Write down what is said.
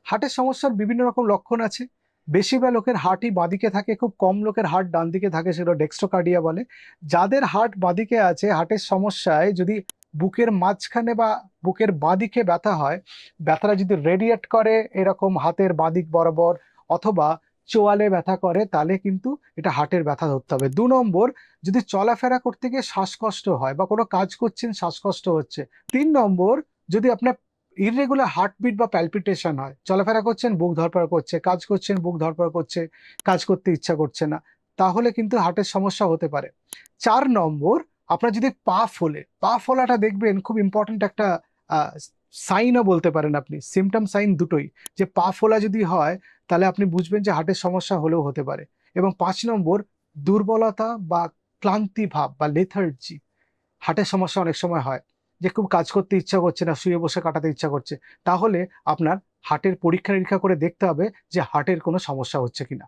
হার্টের সমস্যার বিভিন্ন রকম লক্ষণ আছে। বেশিরভাগ লোকের হার্টই বাঁদিকে থাকে, খুব কম লোকের হার্ট ডান দিকে থাকে, সেটা ডেক্সট্রোকার্ডিয়া বলে। যাদের হার্ট বাঁদিকে আছে, হার্টের সমস্যায় যদি বুকের মাঝখানে বা বুকের বাঁদিকে ব্যথা হয়, ব্যথাটা যদি রেডিয়েট করে এরকম হাতের বাঁদিক বরাবর অথবা চোয়ালে ব্যথা করে, তাহলে কিন্তু এটা হার্টের ব্যথা ধরতে হবে। 2 নম্বর, যদি চলাফেরা করতে গিয়ে শ্বাসকষ্ট হয় বা কোনো কাজ করছেন শ্বাসকষ্ট হচ্ছে। 3 নম্বর, যদি আপনার ইররেগুলার হার্টবিট বা প্যালপিটেশন হয়, চলাফেরা করছেন বুক ধড়ফড় করছে, কাজ করছেন বুক ধড়ফড় করছে, কাজ করতে ইচ্ছা করছে না, তাহলে কিন্তু হার্টের সমস্যা হতে পারে। 4 নম্বর, আপনার যদি পা ফোলাটা দেখবেন খুব ইম্পর্টেন্ট একটা সাইনও বলতে পারেন আপনি, সিমটম সাইন দুটোই। যে পা ফোলা যদি হয় তাহলে আপনি বুঝবেন যে হার্টের সমস্যা হলেও হতে পারে। এবং 5 নম্বর, দুর্বলতা বা ক্লান্তি ভাব বা লেথার্জি, হার্টের সমস্যা অনেক সময় হয় যে খুব কাজ করতে ইচ্ছা করছে না, শুয়ে বসে কাটাতে ইচ্ছা করছে, তাহলে আপনার হার্টের পরীক্ষা নিরীক্ষা করে দেখতে হবে যে হার্টের কোনো সমস্যা হচ্ছে কিনা।